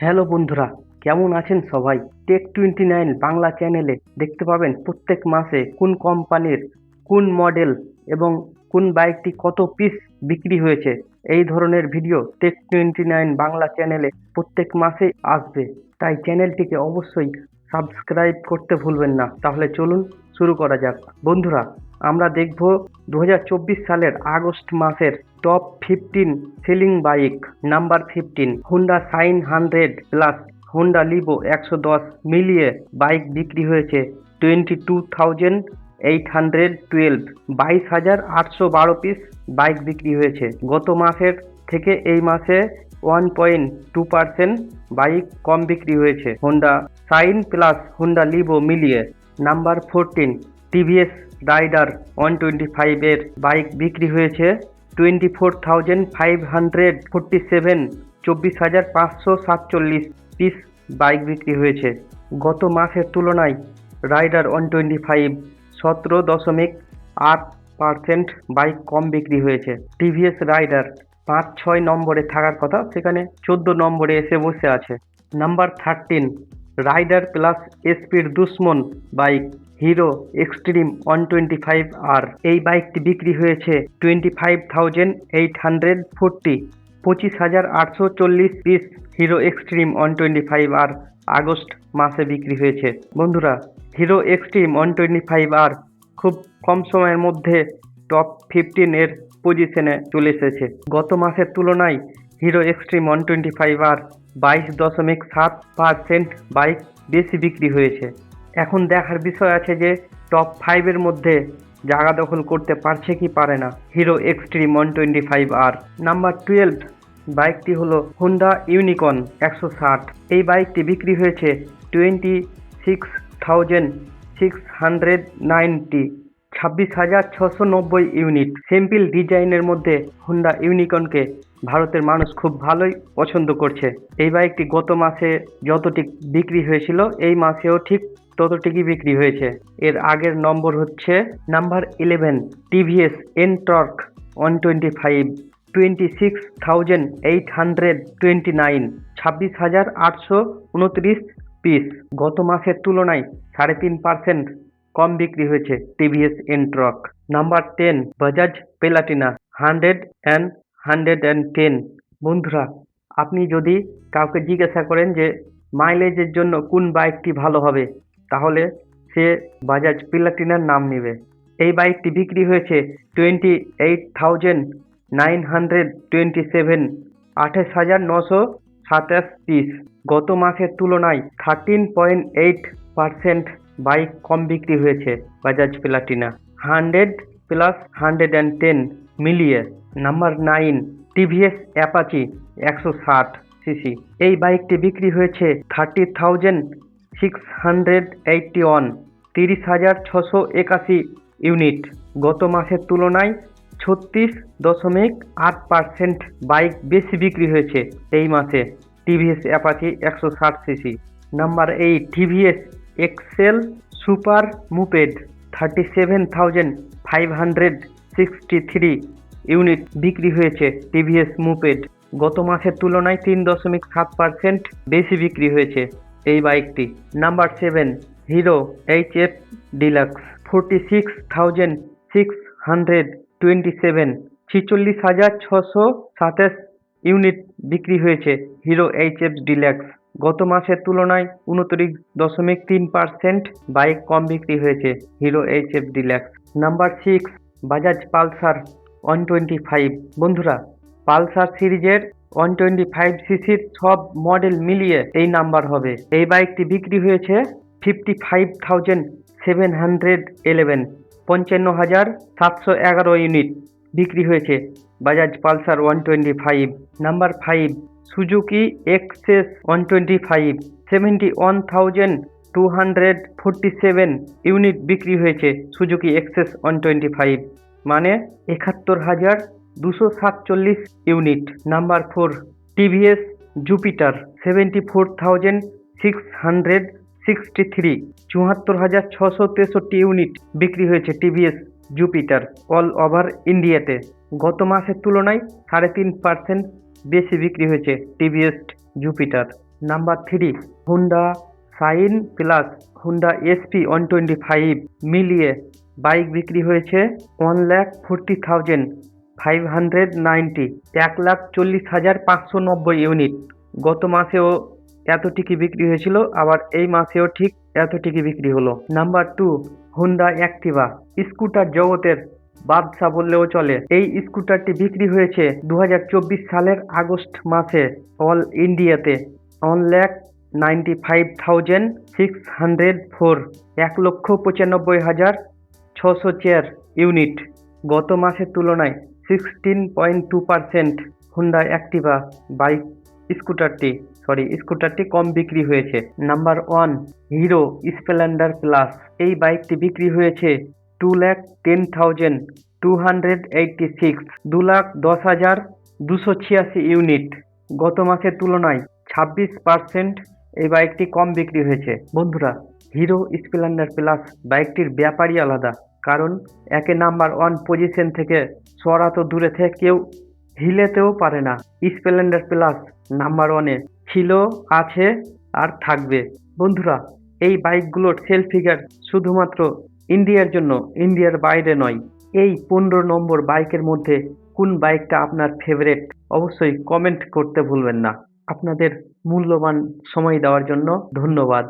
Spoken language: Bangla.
হ্যালো বন্ধুরা, কেমন আছেন সবাই? টেক29 বাংলা চ্যানেলে দেখতে পাবেন প্রত্যেক মাসে কোন কোম্পানির কোন মডেল এবং কোন বাইকটি কত পিস বিক্রি হয়েছে। এই ধরনের ভিডিও টেক29 বাংলা চ্যানেলে প্রত্যেক মাসে আসবে, তাই চ্যানেলটিকে অবশ্যই সাবস্ক্রাইব করতে ভুলবেন না। তাহলে চলুন শুরু করা যাক। বন্ধুরা, আমরা দেখব 2024 সালের আগস্ট মাসের top 15 selling bike. Number 15, Honda Shine 100 plus Honda Livo 110 মিলিয়ে বাইক বিক্রি হয়েছে 22,812, 22,812 পিস বাইক বিক্রি হয়েছে। গত মাসের থেকে এই মাসে 1.2% বাইক কম বিক্রি হয়েছে Honda Shine plus Honda Livo মিলিয়ে। নাম্বার 14, টিভিএস রাইডার 125 এর বাইক বিক্রি হয়েছে 24,547, 24,547 পিস বাইক বিক্রি হয়েছে। গত মাসের তুলনায় রাইডার 125 17.8% বাইক কম বিক্রি হয়েছে। টিভিএস রাইডার 5-6 নম্বরে থাকার কথা, সেখানে 14 নম্বরে এসে বসে আছে। নাম্বার 13, রাইডার প্লাস স্পিড দুশ্মন বাইক হিরো এক্সট্রিম 125 আর। এই বাইকটি বিক্রি হয়েছে 25,840, 25,840 পিস হিরো এক্সট্রিম 125 আর আগস্ট মাসে বিক্রি হয়েছে। বন্ধুরা, হিরো এক্সট্রিম 125 আর খুব কম সময়ের মধ্যে টপ 15 এর পজিশনে চলে এসেছে। গত মাসের তুলনায় হিরো এক্সট্রিম 125 আর 22.7% বাইক বেশি বিক্রি হয়েছে। এখন দেখার বিষয় আছে যে টপ 5 এর মধ্যে জায়গা দখল করতে পারছে কি পারে না হিরো এক্সট্রিম 125 আর। নাম্বার 12 বাইকটি হলো হোন্ডা ইউনিকর্ন 160। এই বাইকটি বিক্রি হয়েছে 26,690, 26,690 ইউনিট। সিম্পল ডিজাইনের মধ্যে হোন্ডা ইউনিকর্নকে ভারতের মানুষ খুব ভালোই পছন্দ করছে। এই বাইকটি গত মাসে যতটি বিক্রি হয়েছিল এই মাসেও ঠিক ততটুকুই বিক্রি হয়েছে। এর আগের নম্বর হচ্ছে নাম্বার 11, টিভিএস এনটর্ক 125, 26,829, 26,829 পিস। গত মাসের তুলনায় 3.5% কম বিক্রি হয়েছে TVS NTorq. Number 10, Bajaj Platina 100 and 110। বন্ধুরা, আপনি যদি কাউকে জিজ্ঞাসা করেন যে মাইলেজের জন্য কোন বাইকটি ভালো হবে, তাহলে সে বাজাজ প্লাটিনার নাম নেবে। এই বাইকটি বিক্রি হয়েছে 28,927, 28,927 পিস। গত মাসের তুলনায় 13.8% বাইক কম বিক্রি হয়েছে বাজাজ প্লাটিনা 100 প্লাস 110 মিলিয়ে। Number 9, TVS Apache 160 CC. এই বাইকটি বিক্রি হয়েছে 30,681, 30,681 ইউনিট। গত মাসের তুলনায় 36.8% বাইক বেশি বিক্রি হয়েছে এই মাসে TVS Apache 160 CC. Number 8, TVS XL super moped 37,563 unit বিক্রি হয়েছে টিভিএস মুপেড। গত মাসের তুলনায় 3.7% বেশি বিক্রি হয়েছে এই বাইকটি। Number 7, hero HF deluxe 46,627, 46,627 unit বিক্রি হয়েছে হিরো এইচএফ ডিলাক্স। গত মাসের তুলনায় 29.3% বাইক কম বিক্রি হয়েছে hero HF deluxe. Number 6, Bajaj Pulsar 125। বন্ধুরা, পালসার সিরিজের 125 সিসির সব মডেল মিলিয়ে এই নাম্বার হবে। এই বাইকটি বিক্রি হয়েছে 55,711, 55,711 ইউনিট বিক্রি হয়েছে Bajaj Pulsar 125। Number 5, Suzuki Access 125, 71,247 unit বিক্রি হয়েছে সুজুকি এক্সেস 125, মানে 71,247 unit. Number 4, TVS Jupiter 74,663, 74,663 unit বিক্রি হয়েছে টিভিএস জুপিটার অল ওভার ইন্ডিয়াতে। গত মাসের তুলনায় 3.5% বেশি বিক্রি হয়েছে TVS Jupiter. Number 3, Honda shine plus Honda SP 125 মিলিয়ে বাইক বিক্রি হয়েছে 1,40,590, 1,40,590 ইউনিট। গত মাসেও এতটিকি বিক্রি হয়েছিল, আবার এই মাসেও ঠিক এতটিকি বিক্রি হলো। নাম্বার 2, হুন্ডা অ্যাক্টিভা স্কুটার জগতের বাদশা বললেও চলে। এই স্কুটারটি বিক্রি হয়েছে 2024 সালের আগস্ট মাসে অল ইন্ডিয়াতে 1,95,604, 1,95,604 ইউনিট। গত মাসের তুলনায় 16.2% হুন্ডা অ্যাক্টিভা বাইক স্কুটারটি কম বিক্রি হয়েছে। Number 1, hero Splendor plus. এই বাইকটি বিক্রি হয়েছে 2,10,286, 2,10,286 ইউনিট। গত মাসের তুলনায় 26% এই বাইকটি কম বিক্রি হয়েছে। বন্ধুরা, হিরো স্প্লেন্ডার প্লাস বাইকটির ব্যাপারই আলাদা, কারণ একে নাম্বার 1 পজিশন থেকে সরা তো দূরে থেকে কেউ হিলেতেও পারে না। স্প্লেন্ডার প্লাস নাম্বার 1-এ ছিল, আছে আর থাকবে। বন্ধুরা, এই বাইকগুলোর সেল ফিগার শুধুমাত্র ইন্ডিয়ার জন্য, ইন্ডিয়ার বাইরে নয়। এই 15 নম্বর বাইকের মধ্যে কোন বাইকটা আপনার ফেভারেট অবশ্যই কমেন্ট করতে ভুলবেন না। আপনাদের মূল্যবান সময় দেওয়ার জন্য ধন্যবাদ।